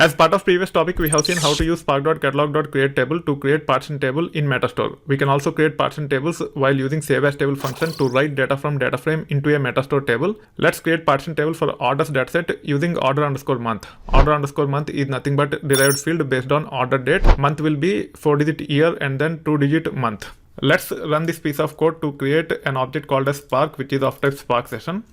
As part of previous topic, we have seen how to use spark.catalog.create table to create partition table in Metastore. We can also create partition tables while using save as table function to write data from data frame into a Metastore table. Let's create partition table for orders dataset using order_month. Order_month is nothing but derived field based on order date. Month will be 4-digit year and then 2-digit month. Let's run this piece of code to create an object called as spark, which is of type spark session.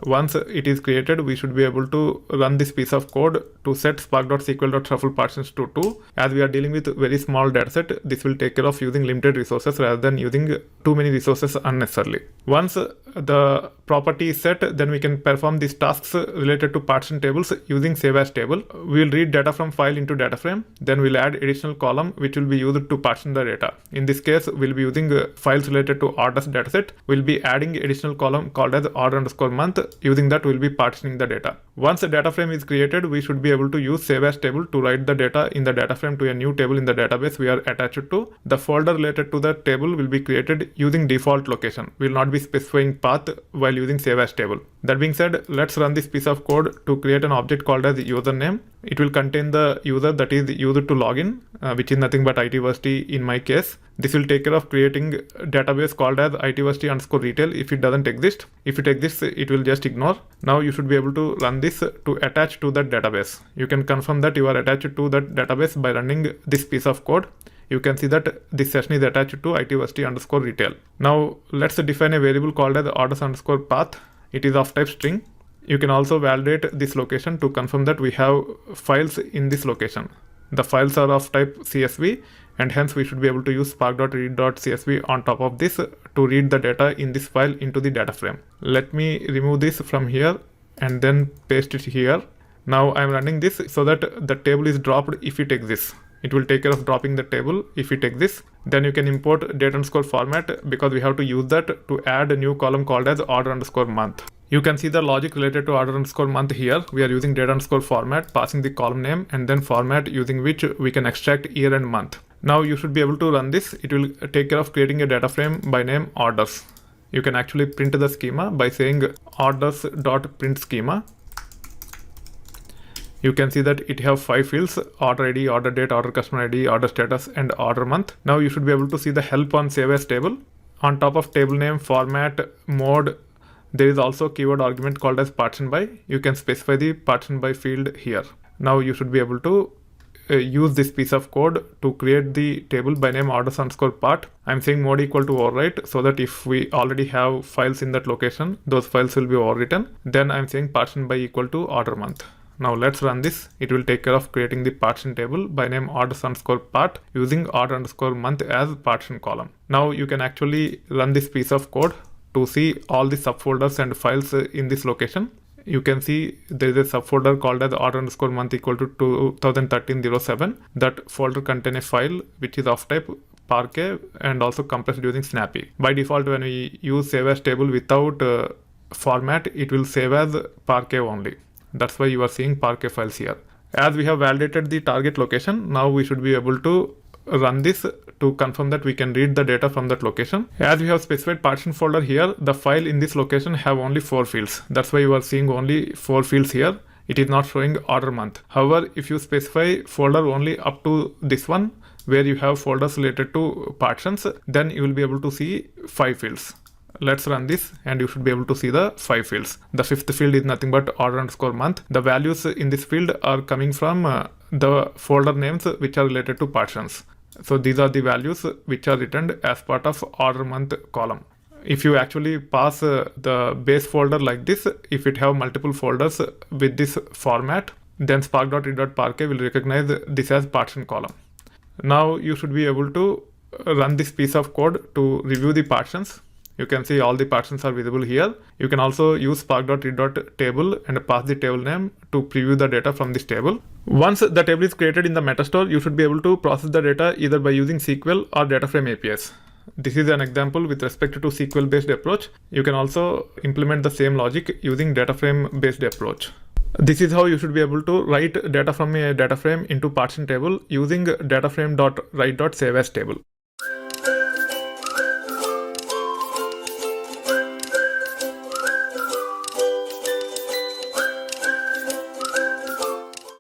Once it is created, we should be able to run this piece of code to set spark.sql.shuffle partitions to 2. As we are dealing with very small dataset, this will take care of using limited resources rather than using too many resources unnecessarily. Once the property is set, then we can perform these tasks related to partition tables using save as table. We will read data from file into data frame, then we'll add additional column which will be used to partition the data. In this case, we'll be using files related to orders dataset. We'll be adding additional column called as order_month. Using that, we'll be partitioning the data. Once a data frame is created, we should be able to use save as table to write the data in the data frame to a new table in the database we are attached to. The folder related to the table will be created using default location. We will not be specifying path while using save as table. That being said, let's run this piece of code to create an object called as username. It will contain the user that is used to login, which is nothing but ITversity in my case. This will take care of creating a database called as ITversity_retail if it doesn't exist. If it exists, it will just ignore. Now you should be able to run this to attach to that database. You can confirm that you are attached to that database by running this piece of code. You can see that this session is attached to ITversity_retail. Now let's define a variable called as orders_path. It is of type string. You can also validate this location to confirm that we have files in this location. The files are of type CSV, and hence we should be able to use spark.read.csv on top of this to read the data in this file into the data frame. Let me remove this from here and then paste it here. Now I'm running this so that the table is dropped if it exists. It will take care of dropping the table if it exists. Then you can import date_format because we have to use that to add a new column called as order_month. You can see the logic related to order_month here. We are using date_format, passing the column name and then format using which we can extract year and month. Now you should be able to run this. It will take care of creating a data frame by name orders. You can actually print the schema by saying orders.print schema. You can see that it have 5 fields: order ID, order date, order customer ID, order status, and order month. Now you should be able to see the help on save as table. On top of table name, format, mode, there is also keyword argument called as partition by. You can specify the partition by field here. Now you should be able to use this piece of code to create the table by name orders_part. I'm saying mode equal to overwrite so that if we already have files in that location, those files will be overwritten. Then I'm saying partition by equal to order month. Now let's run this. It will take care of creating the partition table by name orders_part using order_month as partition column. Now you can actually run this piece of code to see all the subfolders and files in this location. You can see there is a subfolder called as order_month equal to 2013-07. That folder contains a file which is of type Parquet and also compressed using Snappy. By default, when we use save as table without format, it will save as Parquet only. That's why you are seeing Parquet files here. As we have validated the target location, now we should be able to run this to confirm that we can read the data from that location. As we have specified partition folder here, the file in this location have only 4 fields. That's why you are seeing only 4 fields here. It is not showing order month. However, if you specify folder only up to this one, where you have folders related to partitions, then you will be able to see 5 fields. Let's run this and you should be able to see the 5 fields. The 5th field is nothing but order_month. The values in this field are coming from the folder names which are related to partitions. So these are the values which are returned as part of order month column. If you actually pass the base folder like this, if it have multiple folders with this format, then spark.read.parquet will recognize this as partition column. Now you should be able to run this piece of code to review the partitions. You can see all the partitions are visible here. You can also use spark.read.table and pass the table name to preview the data from this table. Once the table is created in the Metastore, you should be able to process the data either by using SQL or data frame APIs. This is an example with respect to SQL based approach. You can also implement the same logic using data frame based approach. This is how you should be able to write data from a data frame into partition table using dataframe.write.saveas table.